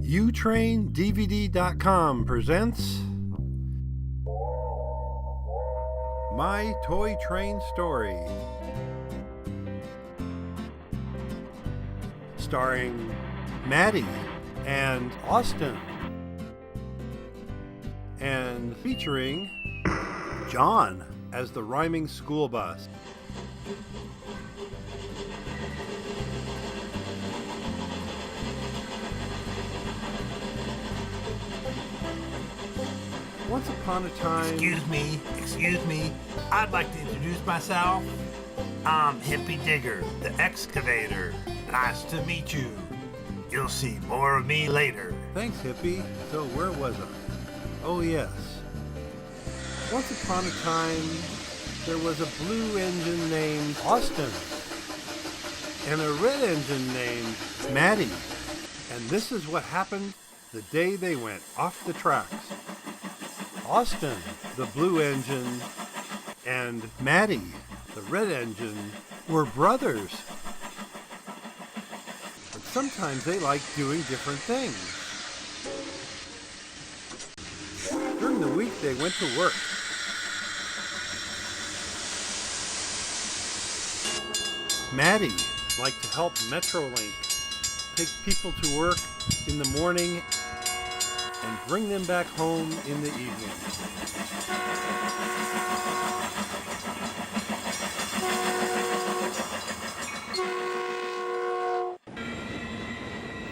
utraindvd.com presents My Toy Train Story, starring Maddie and Austin, and featuring John as the rhyming school bus. Once upon a time... Excuse me. I'd like to introduce myself. I'm Hippie Digger, the excavator. Nice to meet you. You'll see more of me later. Thanks, Hippie. So where was I? Oh, yes. Once upon a time, there was a blue engine named Austin and a red engine named Maddie. And this is what happened the day they went off the tracks. Austin, the blue engine, and Maddie, the red engine, were brothers. But sometimes they liked doing different things. During the week, they went to work. Maddie liked to help Metrolink take people to work in the morning and bring them back home in the evening.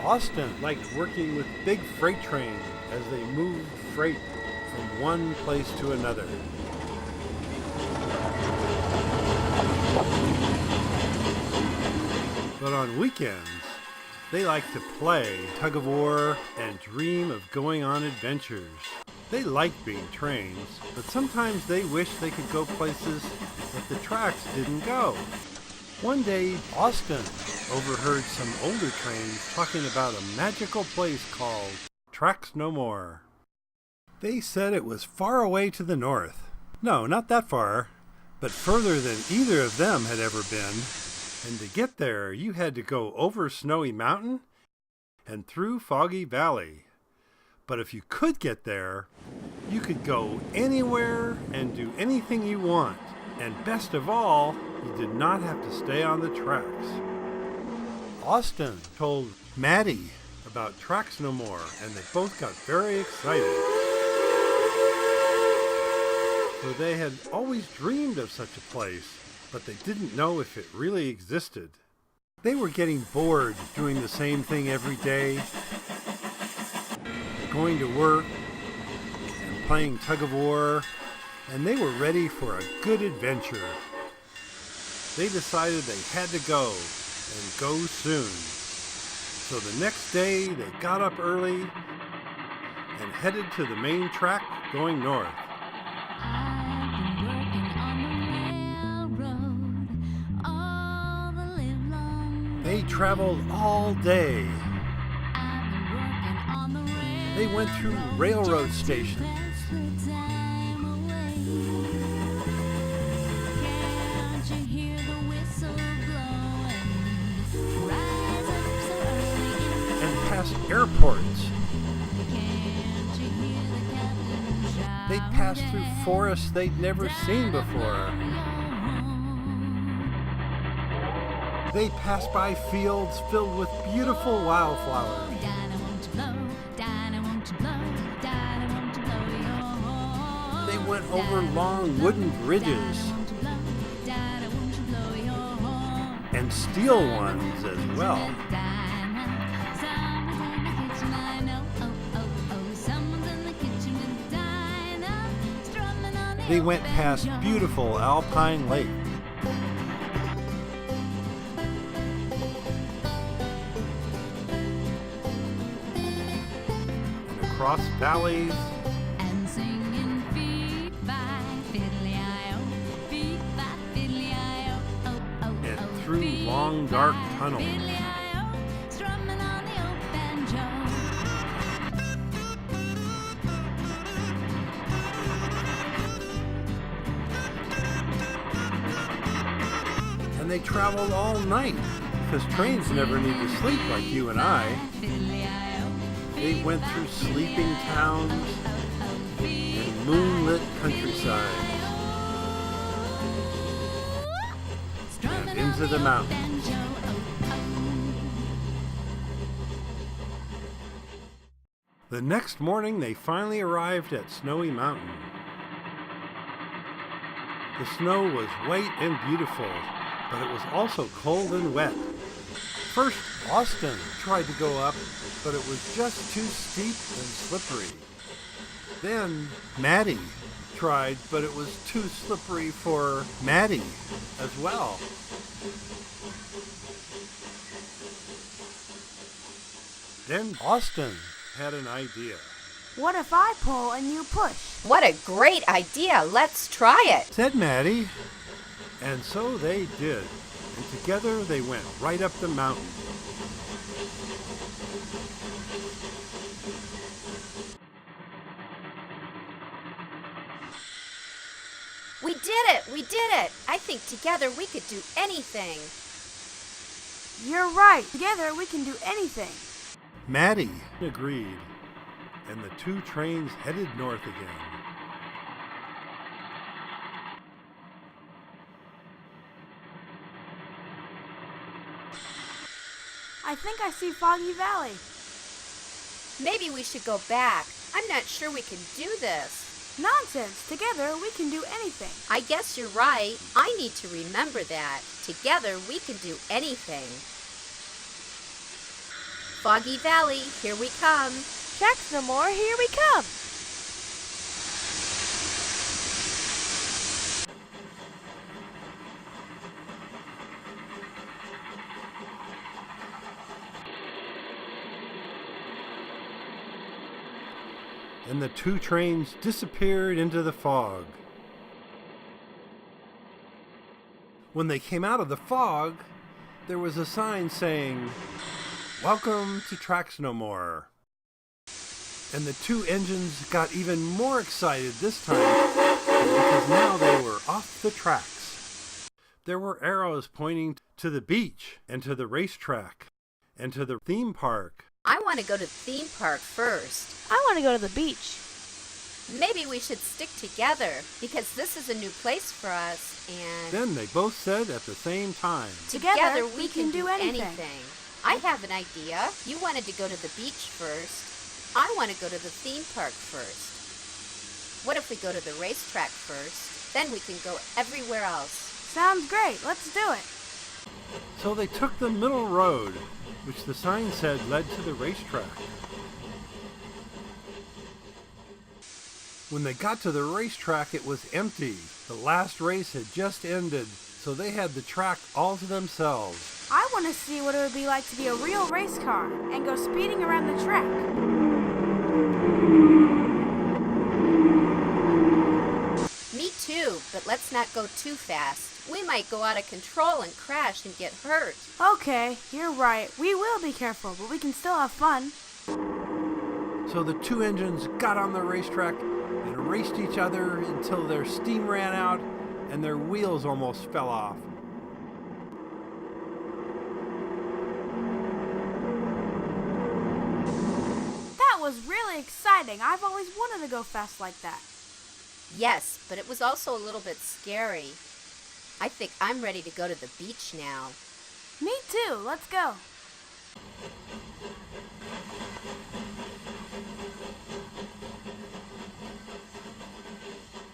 Austin liked working with big freight trains as they moved freight from one place to another. But on weekends, they like to play tug-of-war and dream of going on adventures. They like being trains, but sometimes they wish they could go places that the tracks didn't go. One day, Austin overheard some older trains talking about a magical place called Tracks No More. They said it was far away to the north. No, not that far, but further than either of them had ever been. And to get there, you had to go over Snowy Mountain and through Foggy Valley. But if you could get there, you could go anywhere and do anything you want. And best of all, you did not have to stay on the tracks. Austin told Maddie about Tracks No More, and they both got very excited. For they had always dreamed of such a place, but they didn't know if it really existed. They were getting bored doing the same thing every day, going to work and playing tug-of-war, and they were ready for a good adventure. They decided they had to go, and go soon. So the next day they got up early and headed to the main track going north. They traveled all day. They went through railroad stations. And past airports. They passed through forests they'd never seen before. They passed by fields filled with beautiful wildflowers. They went over long wooden bridges and steel ones as well. They went past beautiful alpine lakes. Across valleys and singing feet by fiddly-i-o, and through long dark tunnels. strumming on the old banjo. And they traveled all night because trains never need to sleep like you and I. They went through sleeping towns and moonlit countryside and into the mountains. The next morning, they finally arrived at Snowy Mountain. The snow was white and beautiful, but it was also cold and wet. First, Austin tried to go up, but it was just too steep and slippery. Then, Maddie tried, but it was too slippery for Maddie as well. Then Austin had an idea. What if I pull and you push? What a great idea! Let's try it! Said Maddie. And so they did. And together they went right up the mountain. We did it! We did it! I think together we could do anything. You're right. Together we can do anything. Maddie agreed, and the two trains headed north again. I think I see Foggy Valley. Maybe we should go back. I'm not sure we can do this. Nonsense. Together we can do anything. I guess you're right. I need to remember that. Together we can do anything. Foggy Valley, here we come. Tracks no more. Here we come. And the two trains disappeared into the fog. When they came out of the fog, there was a sign saying, "Welcome to Tracks No More." And the two engines got even more excited this time because now they were off the tracks. There were arrows pointing to the beach and to the racetrack and to the theme park. I want to go to the theme park first. I want to go to the beach. Maybe we should stick together because this is a new place for us and Then they both said at the same time, together we can do anything. I have an idea. You wanted to go to the beach first. I want to go to the theme park first. What if we go to the racetrack first? Then we can go everywhere else. Sounds great. Let's do it. So they took the middle road, which the sign said led to the racetrack. When they got to the racetrack, it was empty. The last race had just ended, so they had the track all to themselves. I want to see what it would be like to be a real race car and go speeding around the track. Me too, but let's not go too fast. We might go out of control and crash and get hurt. Okay, you're right. We will be careful, but we can still have fun. So the two engines got on the racetrack and raced each other until their steam ran out and their wheels almost fell off. That was really exciting. I've always wanted to go fast like that. Yes, but it was also a little bit scary. I think I'm ready to go to the beach now. Me too. Let's go.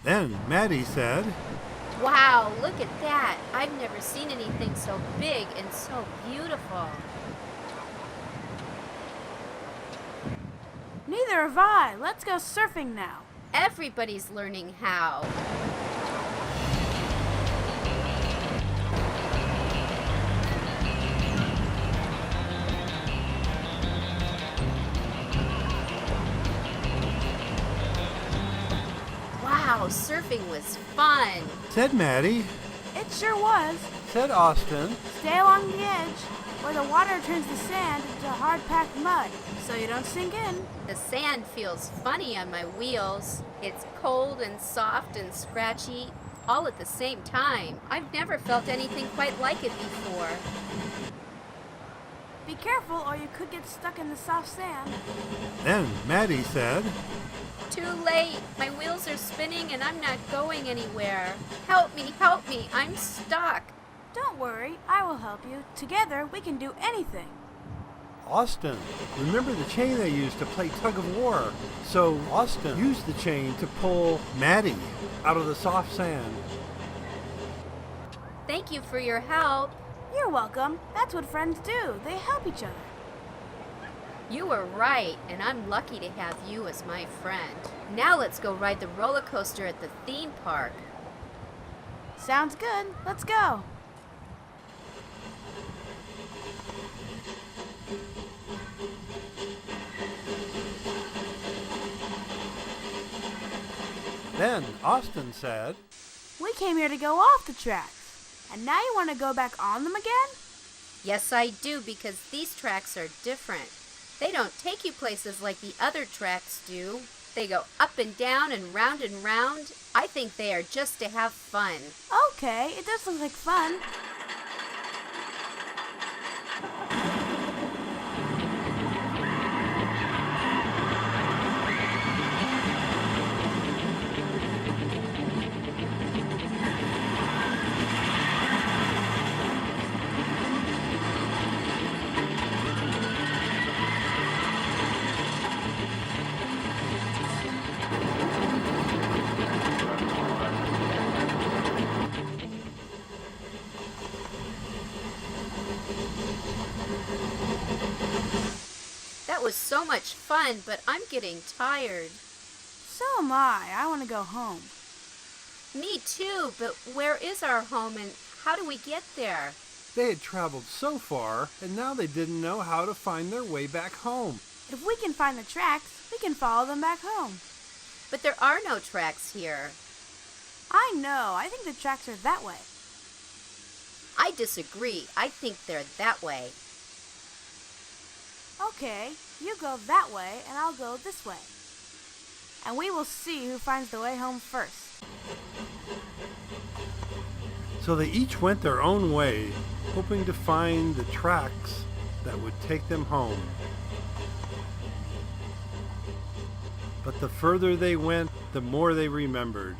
Then Maddie said, Wow, look at that. I've never seen anything so big and so beautiful. Neither have I. Let's go surfing now. Everybody's learning how. Wow, surfing was fun. said Maddie, It sure was. said Austin, Stay along the edge, where the water turns the sand into hard-packed mud, so you don't sink in. The sand feels funny on my wheels. It's cold and soft and scratchy, all at the same time. I've never felt anything quite like it before. Be careful or you could get stuck in the soft sand. Then Maddie said, Too late. My wheels are spinning and I'm not going anywhere. Help me, I'm stuck. Don't worry, I will help you. Together, we can do anything. Austin, remember the chain they used to play tug of war? So Austin used the chain to pull Maddie out of the soft sand. Thank you for your help. You're welcome. That's what friends do. They help each other. You were right, and I'm lucky to have you as my friend. Now let's go ride the roller coaster at the theme park. Sounds good. Let's go. Then Austin said, We came here to go off the tracks. And now you want to go back on them again? Yes, I do, because these tracks are different. They don't take you places like the other tracks do. They go up and down and round and round. I think they are just to have fun. Okay, it does look like fun. That was so much fun, but I'm getting tired. So am I. I want to go home. Me too, but where is our home and how do we get there? they had traveled so far, and now they didn't know how to find their way back home. If we can find the tracks, we can follow them back home. But there are no tracks here. I know. I think the tracks are that way. I disagree. I think they're that way. Okay, you go that way, and I'll go this way. And we will see who finds the way home first. So they each went their own way, hoping to find the tracks that would take them home. But the further they went, the more they remembered.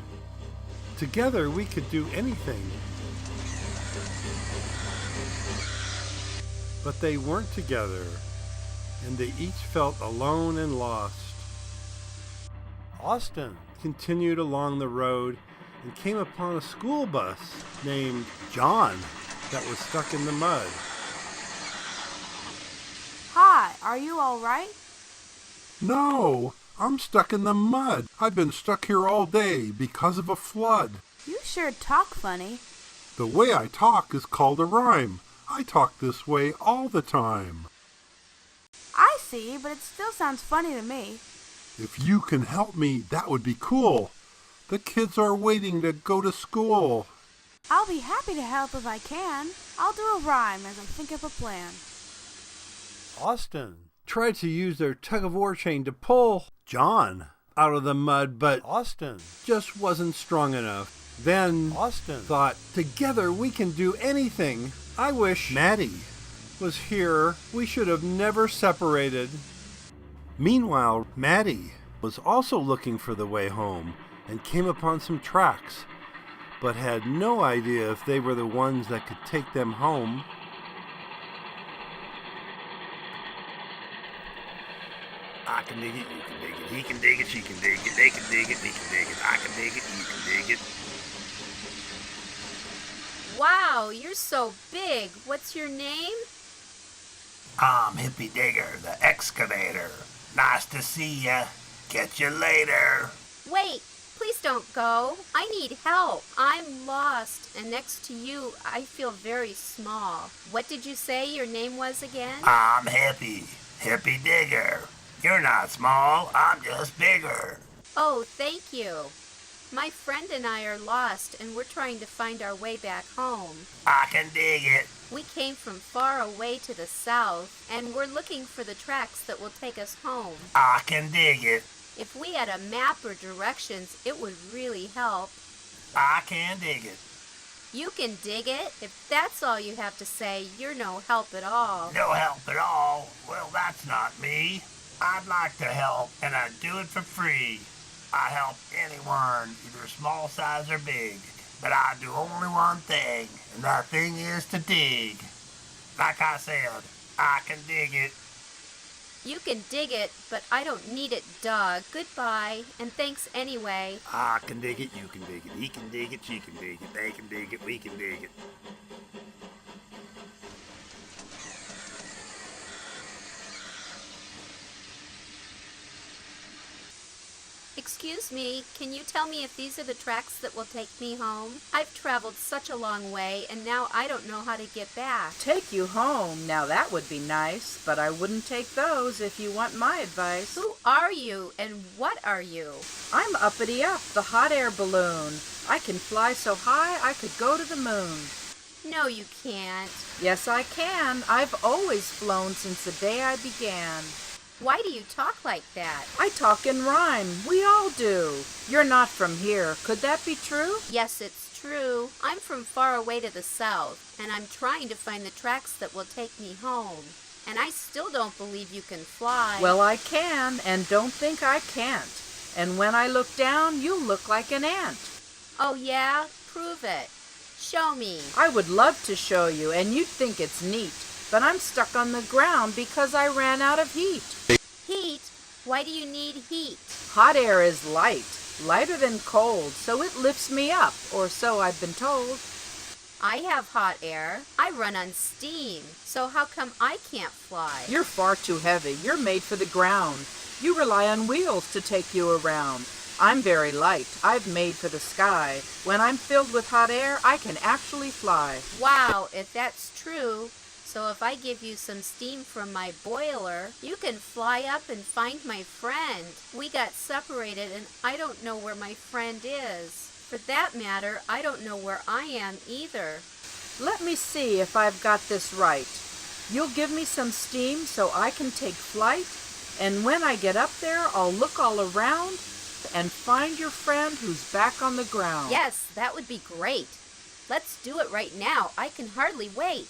Together we could do anything. But they weren't together, and they each felt alone and lost. Austin continued along the road and came upon a school bus named John that was stuck in the mud. Hi, are you all right? No, I'm stuck in the mud. I've been stuck here all day because of a flood. You sure talk funny. The way I talk is called a rhyme. I talk this way all the time. I see, but it still sounds funny to me. If you can help me, that would be cool. The kids are waiting to go to school. I'll be happy to help if I can. I'll do a rhyme as I think of a plan. Austin tried to use their tug-of-war chain to pull John out of the mud, but Austin just wasn't strong enough. Then Austin thought, together we can do anything. I wish Maddie was here. We should have never separated. Meanwhile, Maddie was also looking for the way home and came upon some tracks, but had no idea if they were the ones that could take them home. I can dig it, you can dig it, he can dig it, she can dig it, they can dig it, we can dig it, I can dig it, you can dig it. Wow, you're so big. What's your name? I'm Hippie Digger, the excavator. Nice to see ya. Catch you later. Wait, please don't go. I need help. I'm lost, and next to you, I feel very small. What did you say your name was again? I'm Hippie Digger. You're not small, I'm just bigger. Oh, thank you. My friend and I are lost, and we're trying to find our way back home. I can dig it. We came from far away to the south, and we're looking for the tracks that will take us home. I can dig it. If we had a map or directions, it would really help. I can dig it. You can dig it. If that's all you have to say, you're no help at all. No help at all? Well, that's not me. I'd like to help, and I'd do it for free. I help anyone, either small size or big. But I do only one thing, and that thing is to dig. Like I said, I can dig it. You can dig it, but I don't need it dug. Goodbye, and thanks anyway. I can dig it, you can dig it, he can dig it, she can dig it, they can dig it, we can dig it. Excuse me, can you tell me if these are the tracks that will take me home? I've traveled such a long way, and now I don't know how to get back. Take you home. Now that would be nice, but I wouldn't take those if you want my advice. Who are you, and what are you? I'm Uppity Up, the hot air balloon. I can fly so high I could go to the moon. No, you can't. Yes, I can. I've always flown since the day I began. Why do you talk like that? I talk in rhyme. We all do. You're not from here. Could that be true? Yes, it's true. I'm from far away to the south, and I'm trying to find the tracks that will take me home. And I still don't believe you can fly. Well, I can, and don't think I can't. And when I look down, you look like an ant. Oh, yeah? Prove it. Show me. I would love to show you, and you'd think it's neat. But I'm stuck on the ground because I ran out of heat. Heat? Why do you need heat? Hot air is light, lighter than cold, so it lifts me up, or so I've been told. I have hot air. I run on steam. So how come I can't fly? You're far too heavy. You're made for the ground. You rely on wheels to take you around. I'm very light. I've made for the sky. When I'm filled with hot air, I can actually fly. Wow, if that's true. So if I give you some steam from my boiler, you can fly up and find my friend. We got separated and I don't know where my friend is. For that matter, I don't know where I am either. Let me see if I've got this right. You'll give me some steam so I can take flight, and when I get up there, I'll look all around and find your friend who's back on the ground. Yes, that would be great. Let's do it right now. I can hardly wait.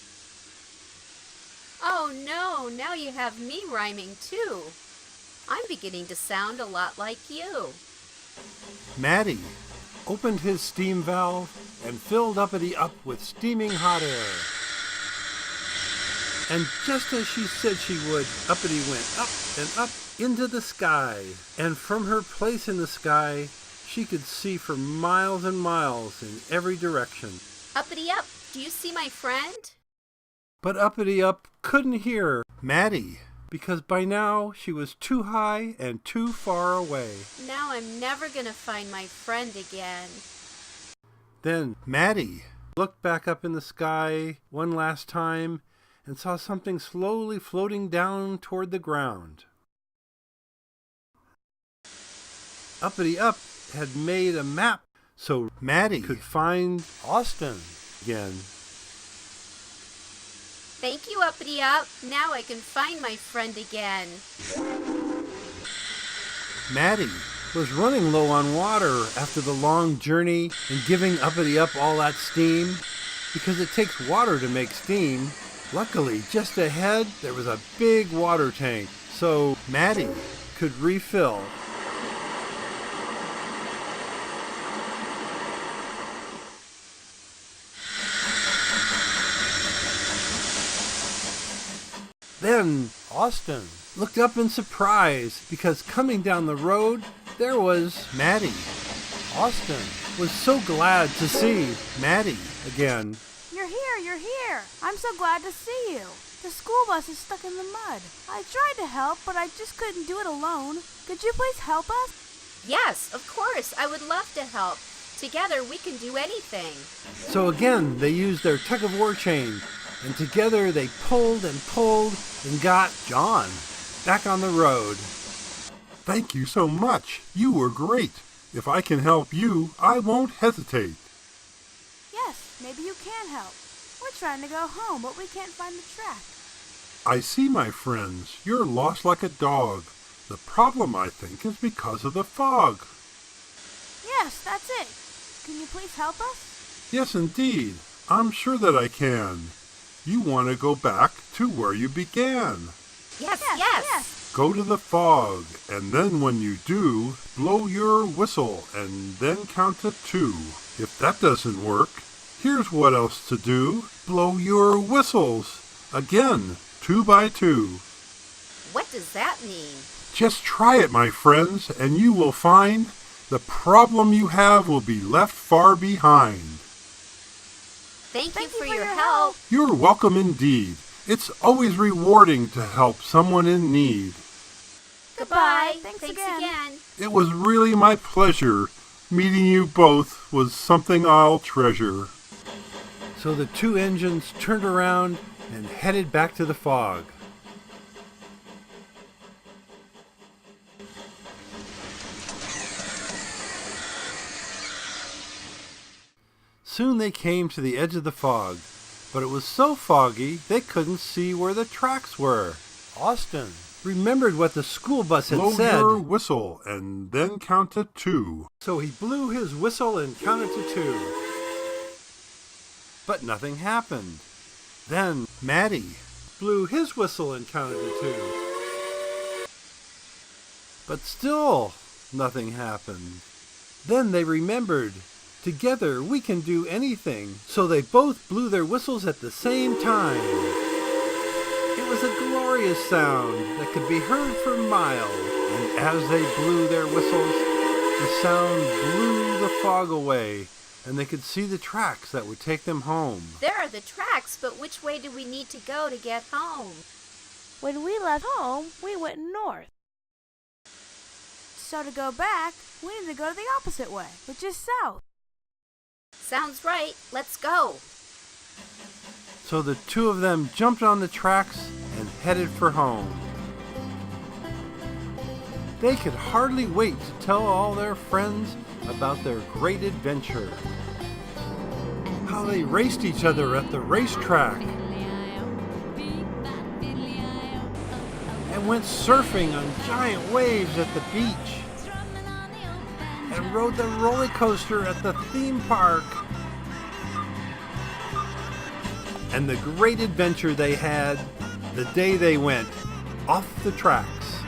Oh no, now you have me rhyming too. I'm beginning to sound a lot like you. Matty opened his steam valve and filled Uppity Up with steaming hot air. And just as she said she would, Uppity went up and up into the sky. And from her place in the sky, she could see for miles and miles in every direction. Uppity Up, do you see my friend? But Uppity Up couldn't hear Matty, because by now she was too high and too far away. Now I'm never gonna find my friend again. Then Matty looked back up in the sky one last time and saw something slowly floating down toward the ground. Uppity Up had made a map so Matty could find Austin again. Thank you, Uppity Up. Now I can find my friend again. Matty was running low on water after the long journey and giving Uppity Up all that steam, because it takes water to make steam. Luckily, just ahead there was a big water tank, so Matty could refill. Then Austin looked up in surprise, because coming down the road there was Matty. Austin was so glad to see Matty again. You're here. I'm so glad to see you. The school bus is stuck in the mud. I tried to help, but I just couldn't do it alone. Could you please help us? Yes, of course. I would love to help. Together we can do anything. So again they used their tug-of-war chain, and together they pulled and got John back on the road. Thank you so much. You were great. If I can help you, I won't hesitate. Yes, maybe you can help. We're trying to go home, but we can't find the track. I see, my friends. You're lost like a dog. The problem, I think, is because of the fog. Yes, that's it. Can you please help us? Yes, indeed. I'm sure that I can. You want to go back to where you began. Yes. Go to the fog, and then when you do, blow your whistle and then count to 2. If that doesn't work, here's what else to do. Blow your whistles. Again, 2 by 2. What does that mean? Just try it, my friends, and you will find the problem you have will be left far behind. Thank you for your help. You're welcome indeed. It's always rewarding to help someone in need. Goodbye. Thanks again. It was really my pleasure. Meeting you both was something I'll treasure. So the 2 engines turned around and headed back to the fog. Soon they came to the edge of the fog, but it was so foggy they couldn't see where the tracks were. Austin remembered what the school bus had said. Blow your whistle and then count to 2. So he blew his whistle and counted to 2. But nothing happened. Then Maddie blew his whistle and counted to 2. But still nothing happened. Then they remembered, together we can do anything. So they both blew their whistles at the same time. It was a glorious sound that could be heard for miles. And as they blew their whistles, the sound blew the fog away, and they could see the tracks that would take them home. There are the tracks, but which way do we need to go to get home? When we left home, we went north. So to go back, we need to go the opposite way, which is south. Sounds right. Let's go. So the 2 of them jumped on the tracks and headed for home. They could hardly wait to tell all their friends about their great adventure. How they raced each other at the racetrack and went surfing on giant waves at the beach and rode the roller coaster at the theme park. And the great adventure they had the day they went off the tracks.